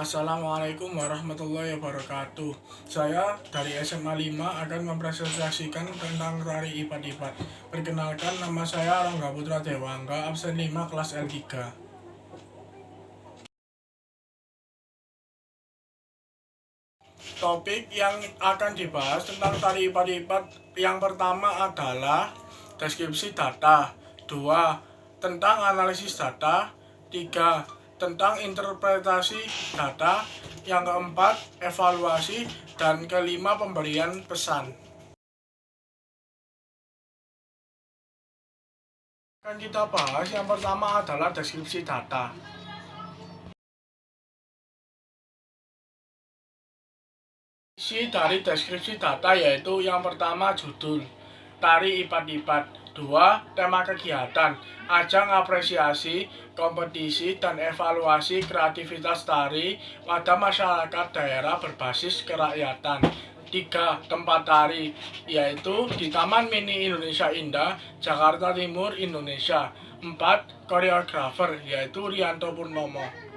Assalamualaikum warahmatullahi wabarakatuh. Saya dari SMA 5 akan mempresentasikan tentang tari ipat-ipat. Perkenalkan, nama saya Rangga Putra Dewangga, absen 5 kelas L3. Topik yang akan dibahas tentang tari ipat-ipat yang pertama adalah deskripsi data, 2 tentang analisis data, 3 tentang interpretasi data, yang keempat evaluasi, dan kelima pemberian pesan. Akan kita bahas yang pertama adalah deskripsi data. Isi dari deskripsi data yaitu yang pertama judul, tari ipat-ipat, 2 tema kegiatan, ajang apresiasi, kompetisi, dan evaluasi kreativitas tari pada masyarakat daerah berbasis kerakyatan, 3 tempat tari, yaitu di Taman Mini Indonesia Indah, Jakarta Timur, Indonesia, 4 koreografer, yaitu Rianto Purnomo.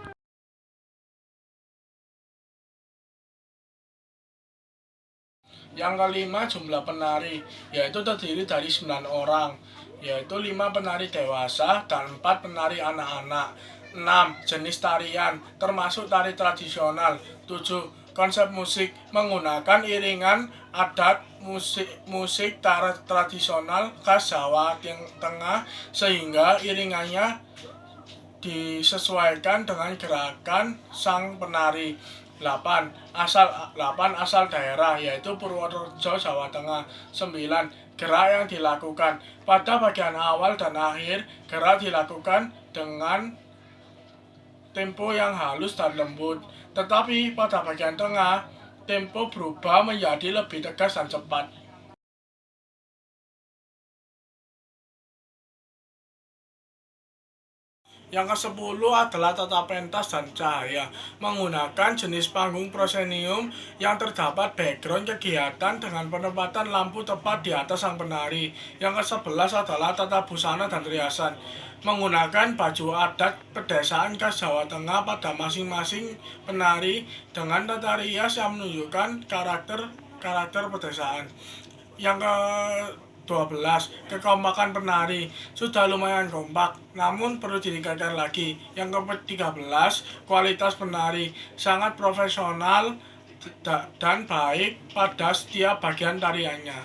Yang kelima, jumlah penari, yaitu terdiri dari 9 orang, yaitu 5 penari dewasa dan 4 penari anak-anak. 6 jenis tarian, termasuk tari tradisional. 7 konsep musik, menggunakan iringan adat musik tradisional khas Jawa Tengah, sehingga iringannya disesuaikan dengan gerakan sang penari. 8 asal daerah, yaitu Purworejo, Jawa Tengah. 9 gerak yang dilakukan. Pada bagian awal dan akhir, gerak dilakukan dengan tempo yang halus dan lembut, tetapi pada bagian tengah tempo berubah menjadi lebih tegas dan cepat. Yang ke-10 adalah tata pentas dan cahaya, menggunakan jenis panggung prosenium yang terdapat background kegiatan dengan penempatan lampu tepat di atas sang penari. Yang ke-11 adalah tata busana dan riasan, menggunakan baju adat pedesaan khas Jawa Tengah pada masing-masing penari dengan tata rias yang menunjukkan karakter pedesaan. Yang ke 12 kekompakan penari, sudah lumayan kompak, namun perlu ditingkatkan lagi. Yang ke-13 kualitas penari, sangat profesional dan baik pada setiap bagian tariannya.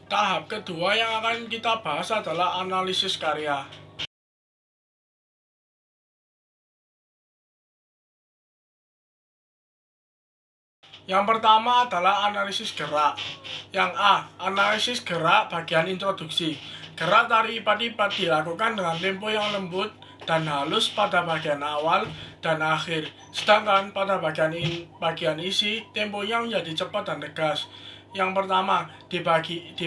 Tahap kedua yang akan kita bahas adalah analisis karya. Yang pertama adalah analisis gerak. Yang A, analisis gerak bagian introduksi. Gerak tari ipat-ipat dilakukan dengan tempo yang lembut dan halus pada bagian awal dan akhir. Sedangkan pada bagian isi, temponya menjadi cepat dan tegas. Yang pertama, di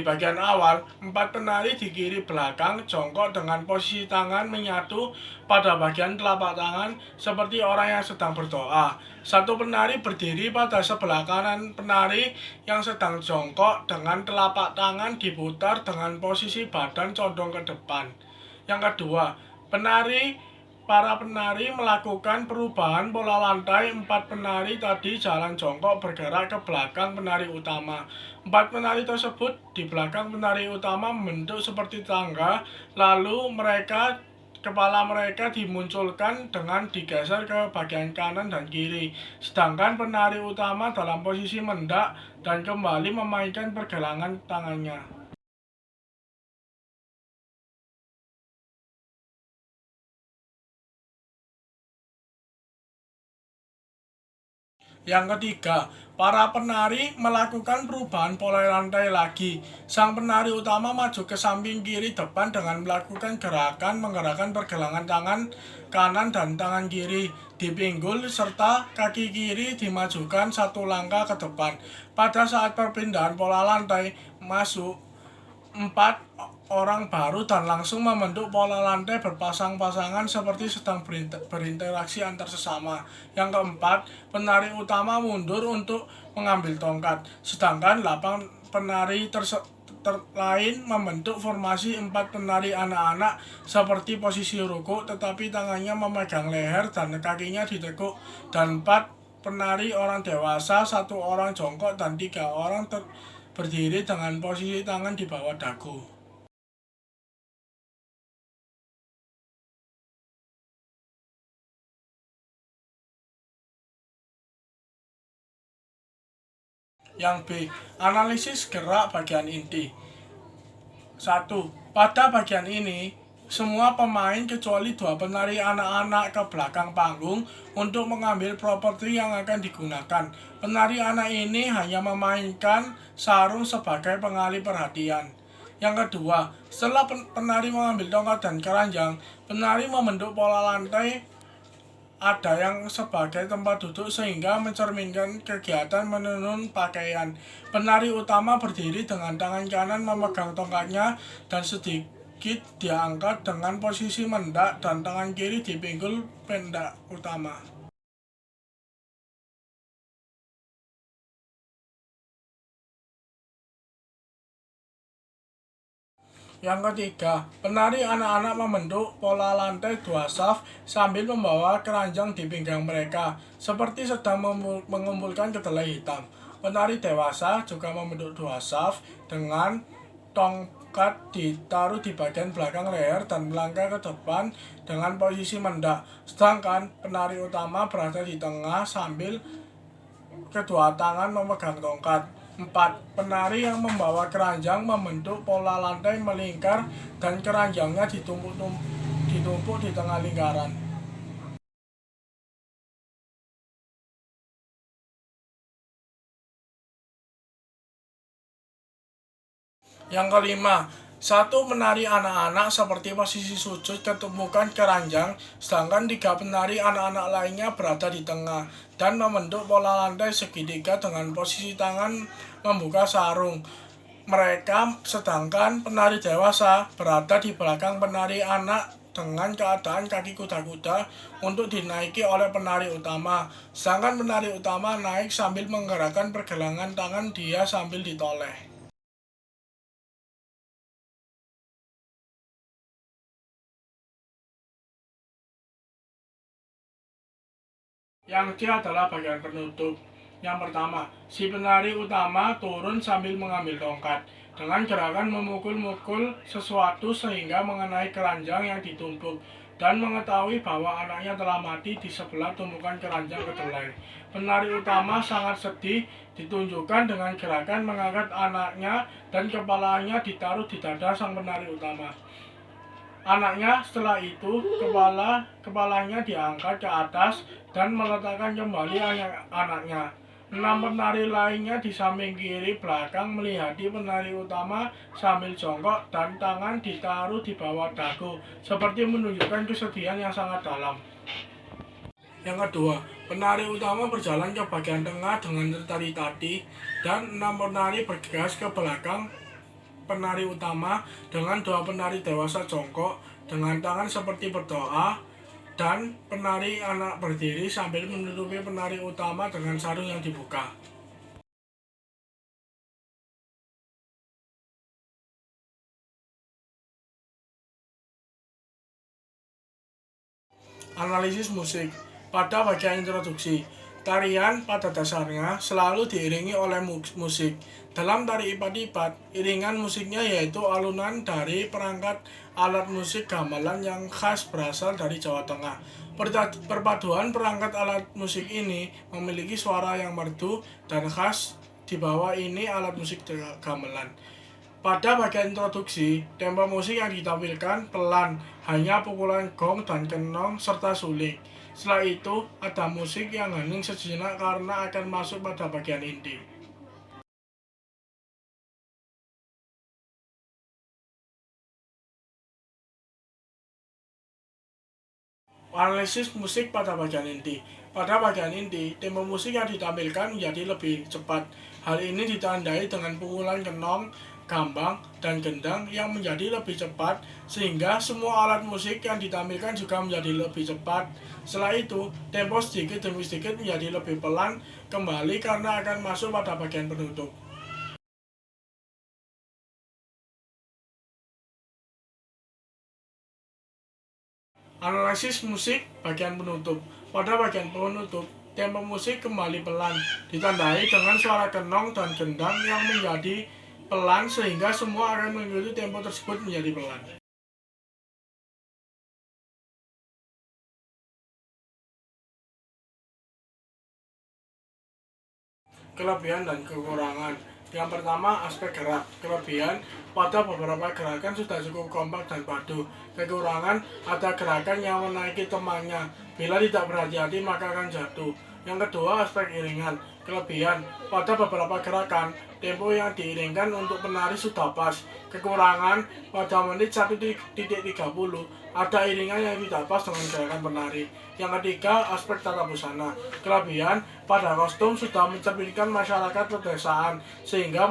bagian awal, 4 penari di kiri belakang jongkok dengan posisi tangan menyatu pada bagian telapak tangan seperti orang yang sedang berdoa. 1 penari berdiri pada sebelah kanan penari yang sedang jongkok dengan telapak tangan diputar dengan posisi badan condong ke depan. Yang kedua, para penari melakukan perubahan pola lantai. 4 penari tadi jalan jongkok bergerak ke belakang penari utama. 4 penari tersebut di belakang penari utama membentuk seperti tangga, lalu kepala mereka dimunculkan dengan digeser ke bagian kanan dan kiri. Sedangkan penari utama dalam posisi mendak dan kembali memainkan pergelangan tangannya. Yang ketiga, para penari melakukan perubahan pola lantai lagi. Sang penari utama maju ke samping kiri depan dengan melakukan menggerakkan pergelangan tangan kanan dan tangan kiri dipinggul serta kaki kiri dimajukan 1 langkah ke depan. Pada saat perpindahan pola lantai masuk 4 orang baru dan langsung membentuk pola lantai berpasang-pasangan seperti sedang berinteraksi antar sesama. Yang keempat, penari utama mundur untuk mengambil tongkat, sedangkan 8 penari lain membentuk formasi 4 penari anak-anak seperti posisi ruku, tetapi tangannya memegang leher dan kakinya ditekuk, dan 4 penari orang dewasa, 1 orang jongkok dan 3 orang berdiri dengan posisi tangan di bawah dagu. Yang B. Analisis gerak bagian inti. 1. Pada bagian ini, semua pemain kecuali 2 penari anak-anak ke belakang panggung untuk mengambil properti yang akan digunakan. Penari anak ini hanya memainkan sarung sebagai pengalih perhatian. Yang kedua, setelah penari mengambil tongkat dan keranjang, penari membentuk pola lantai ada yang sebagai tempat duduk sehingga mencerminkan kegiatan menenun pakaian. Penari utama berdiri dengan tangan kanan memegang tongkatnya dan sedikit diangkat dengan posisi mendak, dan tangan kiri di pinggul pendak utama. Yang ketiga, penari anak-anak membentuk pola lantai 2 saf sambil membawa keranjang di pinggang mereka, seperti sedang mengumpulkan kedelai hitam. Penari dewasa juga membentuk 2 saf dengan tongkat ditaruh di bagian belakang leher dan melangkah ke depan dengan posisi mendak. Sedangkan penari utama berada di tengah sambil kedua tangan memegang tongkat. 4. Penari yang membawa keranjang membentuk pola lantai melingkar dan keranjangnya ditumpuk di tengah lingkaran. Yang kelima, 1 penari anak-anak seperti posisi sujud ketumpukan keranjang, sedangkan 3 penari anak-anak lainnya berada di tengah dan membentuk pola lantai segitiga dengan posisi tangan membuka sarung mereka, sedangkan penari dewasa berada di belakang penari anak dengan keadaan kaki kuda-kuda untuk dinaiki oleh penari utama, sedangkan penari utama naik sambil menggerakkan pergelangan tangan dia sambil ditoleh. Yang C adalah bagian penutup. Yang pertama, si penari utama turun sambil mengambil tongkat dengan gerakan memukul-mukul sesuatu sehingga mengenai keranjang yang ditumpuk, dan mengetahui bahwa anaknya telah mati di sebelah tumpukan keranjang kedelai. Penari utama sangat sedih, ditunjukkan dengan gerakan mengangkat anaknya dan kepalanya ditaruh di dada sang penari utama. Anaknya setelah itu kepalanya diangkat ke atas dan meletakkan kembali anaknya. 6 penari lainnya di samping kiri belakang melihati penari utama sambil jongkok dan tangan ditaruh di bawah dagu, seperti menunjukkan kesedihan yang sangat dalam. Yang kedua, penari utama berjalan ke bagian tengah dengan tari tadi, dan 6 penari bergegas ke belakang penari utama dengan 2 penari dewasa jongkok dengan tangan seperti berdoa, dan penari anak berdiri sambil menutupi penari utama dengan sarung yang dibuka. Analisis musik. Pada bagian introduksi, tarian pada dasarnya selalu diiringi oleh musik. Dalam tari ipat-ipat, iringan musiknya yaitu alunan dari perangkat alat musik gamelan yang khas berasal dari Jawa Tengah. Perpaduan perangkat alat musik ini memiliki suara yang merdu dan khas. Di bawah ini alat musik gamelan. Pada bagian introduksi, tempo musik yang ditampilkan pelan, hanya pukulan gong dan kenong serta suling. Setelah itu, ada musik yang hening sejenak karena akan masuk pada bagian inti. Analisis musik pada bagian inti. Pada bagian inti, tempo musik yang ditampilkan menjadi lebih cepat. Hal ini ditandai dengan pukulan kenong, gambang, dan gendang yang menjadi lebih cepat, sehingga semua alat musik yang ditampilkan juga menjadi lebih cepat. Setelah itu, tempo sedikit demi sedikit menjadi lebih pelan kembali karena akan masuk pada bagian penutup. Analisis musik bagian penutup. Pada bagian penutup, tempo musik kembali pelan, ditandai dengan suara kenong dan gendang yang menjadi pelan sehingga semua akan mengikuti tempo tersebut menjadi pelan. Kelebihan dan kekurangan. Yang pertama, aspek gerak. Kelebihan, pada beberapa gerakan sudah cukup kompak dan padu. Kekurangan, ada gerakan yang menaiki temannya. Bila tidak berhati-hati maka akan jatuh. Yang kedua, aspek iringan. Kelebihan, pada beberapa gerakan, tempo yang diiringkan untuk penari sudah pas. Kekurangan, pada menit 1:30 ada iringan yang tidak pas dengan gerakan penari. Yang ketiga, aspek tata busana. Kelebihan, pada kostum sudah mencerminkan masyarakat pedesaan sehingga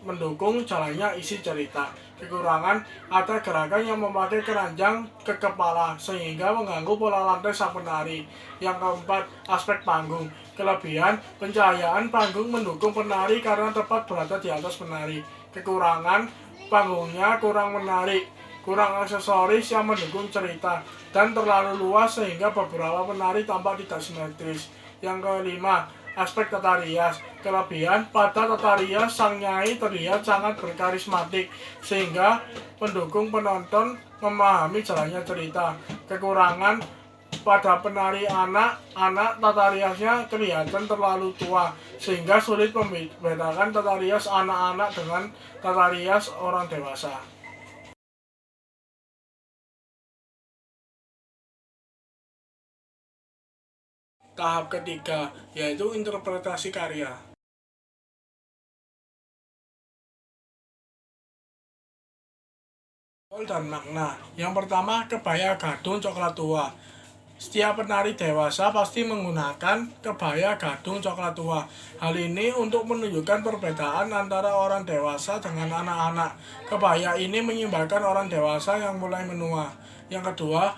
mendukung jalannya isi cerita. Kekurangan, ada gerakan yang memakai keranjang ke kepala sehingga mengganggu pola lantai sang penari. Yang keempat, aspek panggung. Kelebihan, pencahayaan panggung mendukung penari karena tepat berada di atas penari. Kekurangan, panggungnya kurang menarik, kurang aksesoris yang mendukung cerita, dan terlalu luas sehingga beberapa penari tampak tidak simetris. Yang kelima, aspek tata rias. Kelebihan, pada tata rias sang nyai terlihat sangat berkarismatik sehingga pendukung penonton memahami jalannya cerita. Kekurangan, pada penari anak-anak tata riasnya kelihatan terlalu tua sehingga sulit membedakan tata rias anak-anak dengan tata rias orang dewasa. Tahap ketiga, yaitu interpretasi karya. Dan makna. Yang pertama, kebaya gadung coklat tua. Setiap penari dewasa pasti menggunakan kebaya gadung coklat tua. Hal ini untuk menunjukkan perbedaan antara orang dewasa dengan anak-anak. Kebaya ini menyimbolkan orang dewasa yang mulai menua. Yang kedua,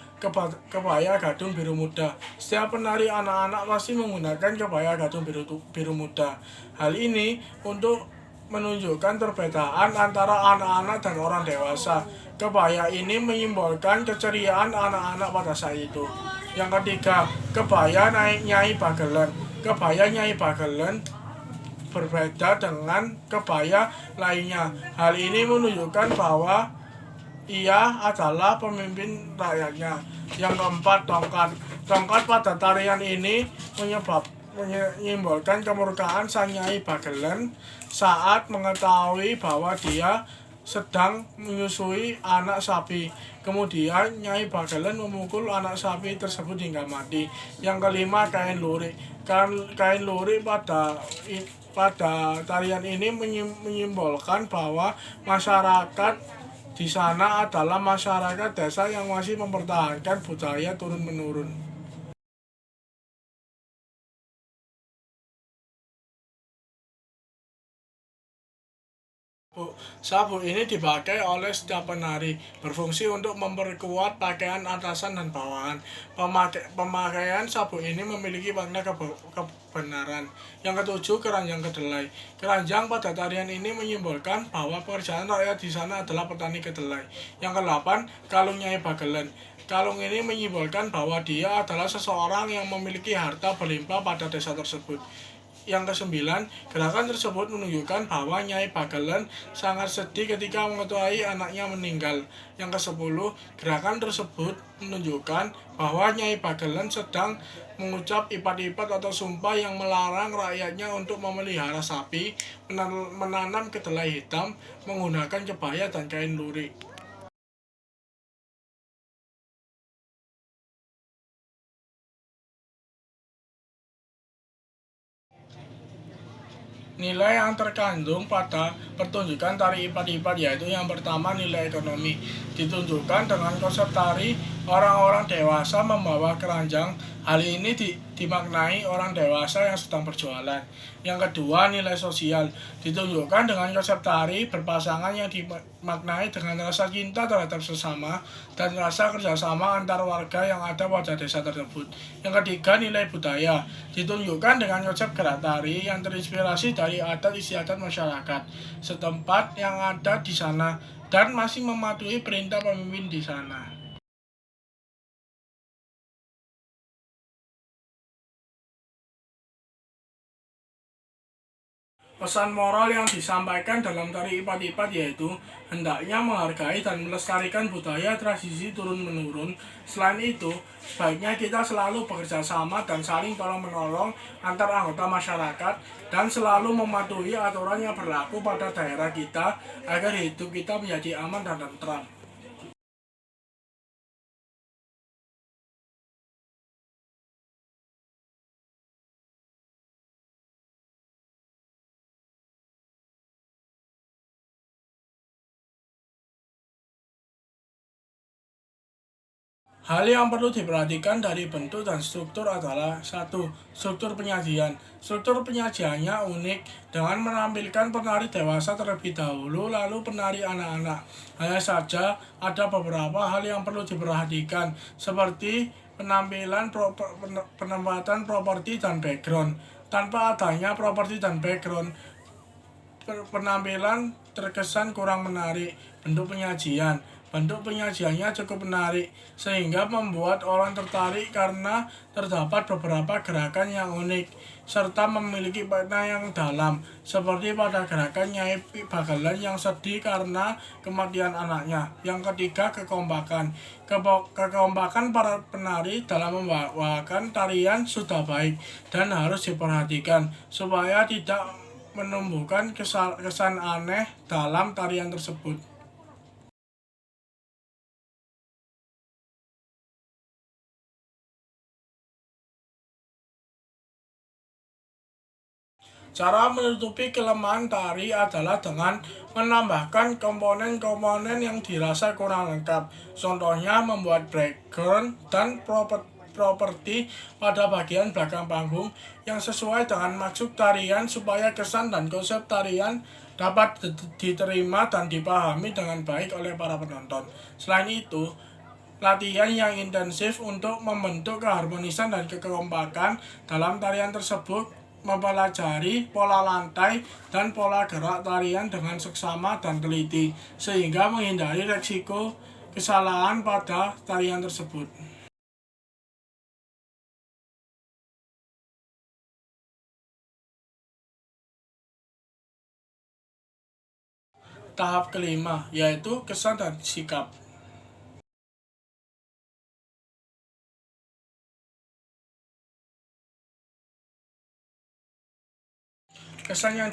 kebaya gadung biru muda. Setiap penari anak-anak pasti menggunakan kebaya gadung biru muda. Hal ini untuk menunjukkan perbedaan antara anak-anak dan orang dewasa. Kebaya ini menyimbolkan keceriaan anak-anak pada saat itu. Yang ketiga, kebaya Nyai Bagelen. Kebaya Nyai Bagelen berbeda dengan kebaya lainnya. Hal ini menunjukkan bahwa ia adalah pemimpin rakyatnya. Yang keempat, tongkat. Tongkat pada tarian ini menyimbolkan kemurkaan sang Nyai Bagelen saat mengetahui bahwa dia sedang menyusui anak sapi. Kemudian Nyai Bagelen memukul anak sapi tersebut hingga mati. Yang kelima, kain lurik. Kain lurik pada tarian ini menyimbolkan bahwa masyarakat di sana adalah masyarakat desa yang masih mempertahankan budaya turun-menurun. Sabuk ini dipakai oleh setiap penari, berfungsi untuk memperkuat pakaian atasan dan bawahan. Pemakaian sabuk ini memiliki makna kebenaran. Yang ketujuh, keranjang kedelai. Keranjang pada tarian ini menyimbolkan bahwa pekerjaan rakyat di sana adalah petani kedelai. Yang kedelapan, kalung Nyai Bagelen. Kalung ini menyimbolkan bahwa dia adalah seseorang yang memiliki harta berlimpah pada desa tersebut. Yang kesembilan, gerakan tersebut menunjukkan bahwa Nyai Bagelen sangat sedih ketika mengetahui anaknya meninggal. Yang kesepuluh, gerakan tersebut menunjukkan bahwa Nyai Bagelen sedang mengucap ipat-ipat atau sumpah yang melarang rakyatnya untuk memelihara sapi, menanam kedelai hitam, menggunakan kebaya dan kain lurik. Nilai yang terkandung pada pertunjukan tari ipat-ipat yaitu yang pertama, nilai ekonomi. Ditunjukkan dengan konsep tari orang-orang dewasa membawa keranjang. Hal ini dimaknai orang dewasa yang sedang berjualan. Yang kedua, nilai sosial. Ditunjukkan dengan konsep tari berpasangan yang dimaknai dengan rasa cinta terhadap sesama dan rasa kerjasama antar warga yang ada pada desa tersebut. Yang ketiga, nilai budaya. Ditunjukkan dengan konsep gerak tari yang terinspirasi dari adat istiadat masyarakat setempat yang ada di sana dan masih mematuhi perintah pemimpin di sana. Pesan moral yang disampaikan dalam tari ipat-ipat yaitu hendaknya menghargai dan melestarikan budaya tradisi turun-menurun. Selain itu, sebaiknya kita selalu bekerja sama dan saling tolong-menolong antar anggota masyarakat dan selalu mematuhi aturan yang berlaku pada daerah kita agar hidup kita menjadi aman dan tentram. Hal yang perlu diperhatikan dari bentuk dan struktur adalah satu, struktur penyajian. Struktur penyajiannya unik dengan menampilkan penari dewasa terlebih dahulu lalu penari anak-anak. Hanya saja ada beberapa hal yang perlu diperhatikan seperti penempatan properti dan background. Tanpa adanya properti dan background, penampilan terkesan kurang menarik. Bentuk penyajiannya cukup menarik, sehingga membuat orang tertarik karena terdapat beberapa gerakan yang unik, serta memiliki makna yang dalam, seperti pada gerakan Nyai Bagalan yang sedih karena kematian anaknya. Yang ketiga, kekompakan. Kekompakan para penari dalam membawakan tarian sudah baik dan harus diperhatikan, supaya tidak menumbuhkan kesan aneh dalam tarian tersebut. Cara menutupi kelemahan tari adalah dengan menambahkan komponen-komponen yang dirasa kurang lengkap. Contohnya membuat background dan properti pada bagian belakang panggung yang sesuai dengan maksud tarian supaya kesan dan konsep tarian dapat diterima dan dipahami dengan baik oleh para penonton. Selain itu, latihan yang intensif untuk membentuk keharmonisan dan kekompakan dalam tarian tersebut, mempelajari pola lantai dan pola gerak tarian dengan seksama dan teliti, sehingga menghindari resiko kesalahan pada tarian tersebut. Tahap kelima, yaitu kesan dan sikap. Kesan yang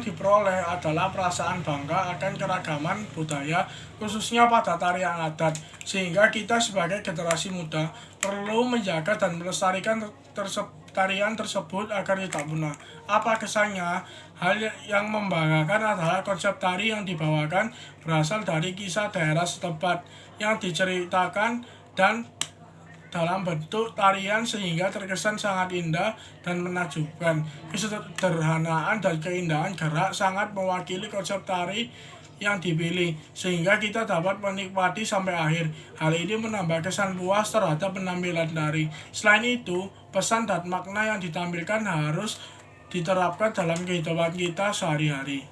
diperoleh adalah perasaan bangga akan keragaman budaya, khususnya pada tarian adat, sehingga kita sebagai generasi muda perlu menjaga dan melestarikan tarian tersebut agar tidak punah. Apa kesannya? Hal yang membanggakan adalah konsep tari yang dibawakan berasal dari kisah daerah setempat yang diceritakan dan dalam bentuk tarian sehingga terkesan sangat indah dan menakjubkan. Kesederhanaan dan keindahan gerak sangat mewakili konsep tari yang dipilih, sehingga kita dapat menikmati sampai akhir. Hal ini menambah kesan puas terhadap penampilan tari. Selain itu, pesan dan makna yang ditampilkan harus diterapkan dalam kehidupan kita sehari-hari.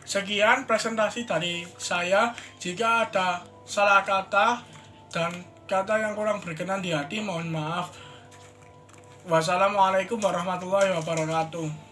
Sekian presentasi dari saya. Jika ada salah kata dan kata yang kurang berkenan di hati, mohon maaf. Wassalamualaikum warahmatullahi wabarakatuh.